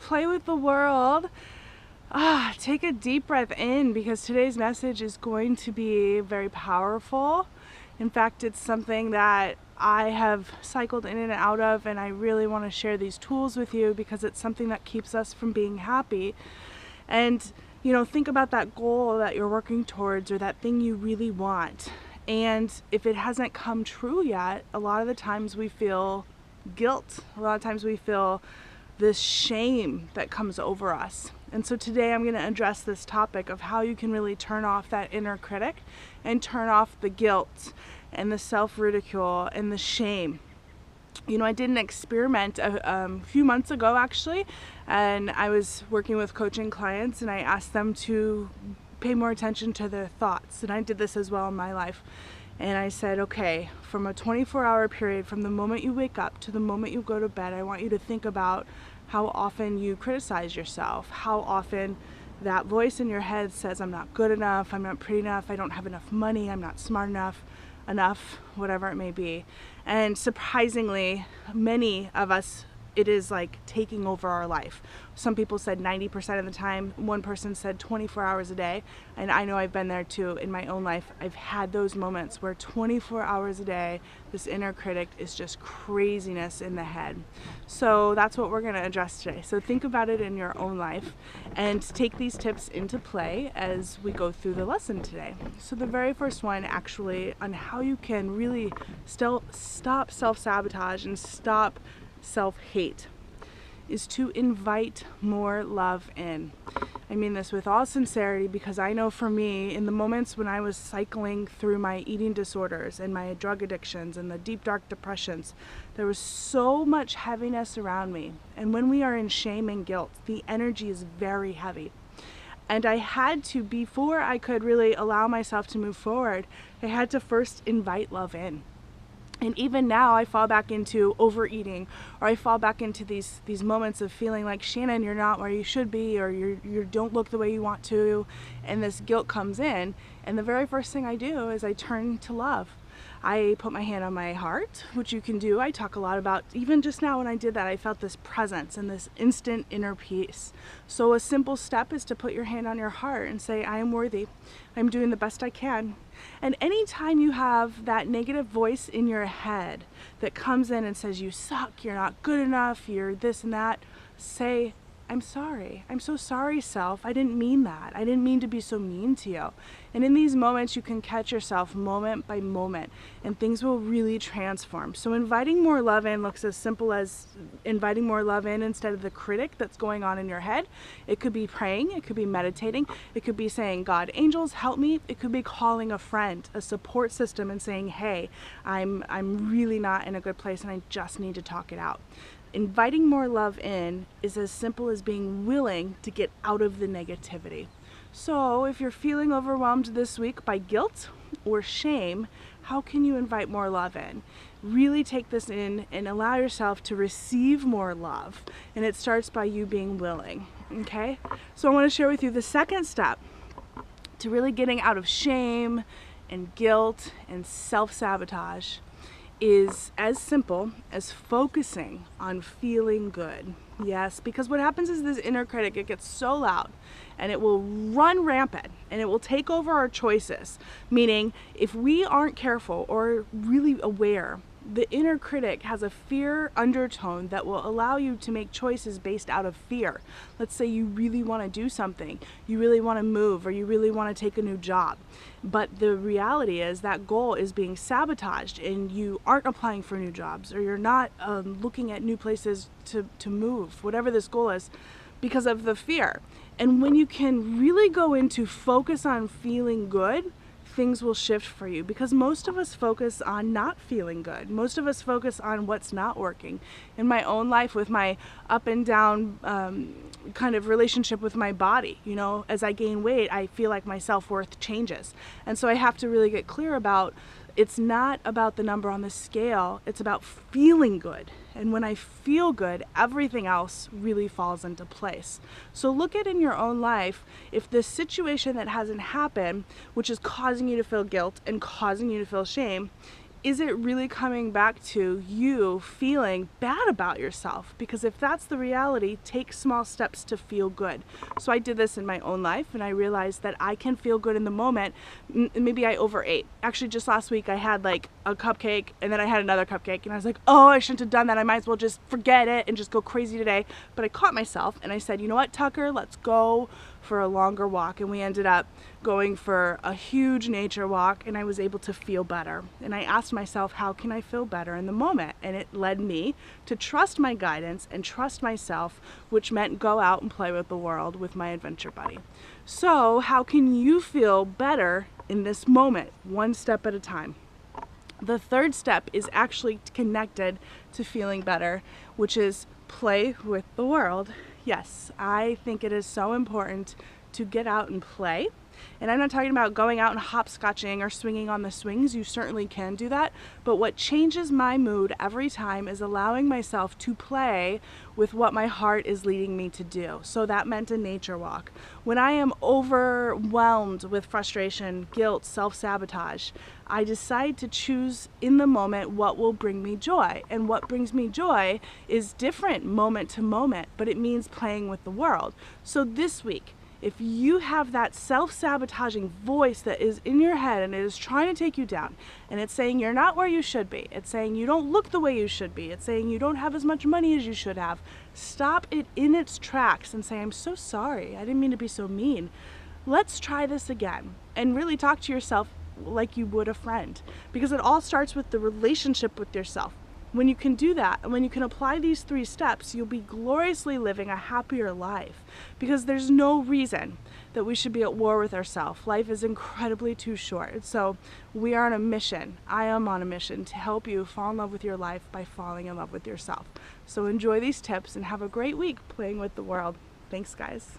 play with the world, take a deep breath in, because today's message is going to be very powerful. In fact, it's something that I have cycled in and out of, and I really want to share these tools with you because it's something that keeps us from being happy. And think about that goal that you're working towards, or that thing you really want. And if it hasn't come true yet, a lot of the times we feel guilt. A lot of times we feel this shame that comes over us. And so today I'm going to address this topic of how you can really turn off that inner critic and turn off the guilt and the self-ridicule and the shame. I did an experiment a few months ago actually, and I was working with coaching clients, and I asked them to pay more attention to their thoughts. And I did this as well in my life. And I said, okay, from a 24-hour period, from the moment you wake up to the moment you go to bed, I want you to think about how often you criticize yourself, how often that voice in your head says, I'm not good enough, I'm not pretty enough, I don't have enough money, I'm not smart enough, whatever it may be. And surprisingly, many of us, it is like taking over our life. Some people said 90% of the time. One person said 24 hours a day. And I know I've been there too in my own life. I've had those moments where 24 hours a day, this inner critic is just craziness in the head. So that's what we're going to address today. So think about it in your own life and take these tips into play as we go through the lesson today. So the very first one actually on how you can really still stop self-sabotage and stop self-hate is to invite more love in. I mean this with all sincerity, because I know for me, in the moments when I was cycling through my eating disorders and my drug addictions and the deep dark depressions, there was so much heaviness around me. And when we are in shame and guilt, the energy is very heavy. And I had to, before I could really allow myself to move forward, I had to first invite love in. And even now I fall back into overeating, or I fall back into these moments of feeling like, Shannon, you're not where you should be, or you don't look the way you want to, and this guilt comes in. And the very first thing I do is I turn to love. I put my hand on my heart, which you can do. I talk a lot about, even just now when I did that, I felt this presence and this instant inner peace. So a simple step is to put your hand on your heart and say, I am worthy. I'm doing the best I can. And anytime you have that negative voice in your head that comes in and says, you suck, you're not good enough, you're this and that, say, I'm sorry. I'm so sorry, self. I didn't mean that. I didn't mean to be so mean to you. And in these moments, you can catch yourself moment by moment, and things will really transform. So inviting more love in looks as simple as inviting more love in instead of the critic that's going on in your head. It could be praying. It could be meditating. It could be saying, God, angels, help me. It could be calling a friend, a support system, and saying, hey, I'm really not in a good place, and I just need to talk it out. Inviting more love in is as simple as being willing to get out of the negativity. So if you're feeling overwhelmed this week by guilt or shame, how can you invite more love in? Really take this in and allow yourself to receive more love. And it starts by you being willing. Okay? So I want to share with you the second step to really getting out of shame and guilt and self-sabotage is as simple as focusing on feeling good. Yes, because what happens is this inner critic, it gets so loud and it will run rampant and it will take over our choices. Meaning, if we aren't careful or really aware, the inner critic has a fear undertone that will allow you to make choices based out of fear. Let's say you really want to do something, you really want to move, or you really want to take a new job. But the reality is that goal is being sabotaged and you aren't applying for new jobs, or you're not looking at new places to move, whatever this goal is, because of the fear. And when you can really go into focus on feeling good, things will shift for you, because most of us focus on not feeling good. Most of us focus on what's not working. In my own life, with my up and down kind of relationship with my body, as I gain weight, I feel like my self-worth changes. And so I have to really get clear about, it's not about the number on the scale, it's about feeling good. And when I feel good, everything else really falls into place. So look at in your own life, if this situation that hasn't happened, which is causing you to feel guilt and causing you to feel shame, is it really coming back to you feeling bad about yourself? Because if that's the reality, take small steps to feel good. So I did this in my own life, and I realized that I can feel good in the moment. Maybe I overate. Actually, just last week I had like a cupcake, and then I had another cupcake, and I was like, oh, I shouldn't have done that. I might as well just forget it and just go crazy today. But I caught myself, and I said, you know what, Tucker, let's go for a longer walk. And we ended up going for a huge nature walk, and I was able to feel better. And I asked myself, how can I feel better in the moment? And it led me to trust my guidance and trust myself, which meant go out and play with the world with my adventure buddy. So how can you feel better in this moment, one step at a time? The third step is actually connected to feeling better, which is play with the world. Yes, I think it is so important to get out and play. And I'm not talking about going out and hopscotching or swinging on the swings. You certainly can do that. But what changes my mood every time is allowing myself to play with what my heart is leading me to do. So that meant a nature walk. When I am overwhelmed with frustration, guilt, self-sabotage, I decide to choose in the moment what will bring me joy. And what brings me joy is different moment to moment, but it means playing with the world. So this week, if you have that self-sabotaging voice that is in your head and it is trying to take you down, and it's saying you're not where you should be, it's saying you don't look the way you should be, it's saying you don't have as much money as you should have, stop it in its tracks and say, I'm so sorry, I didn't mean to be so mean. Let's try this again. And really talk to yourself like you would a friend, because it all starts with the relationship with yourself. When you can do that, and when you can apply these 3 steps, you'll be gloriously living a happier life, because there's no reason that we should be at war with ourselves. Life is incredibly too short. So we are on a mission. I am on a mission to help you fall in love with your life by falling in love with yourself. So enjoy these tips and have a great week playing with the world. Thanks, guys.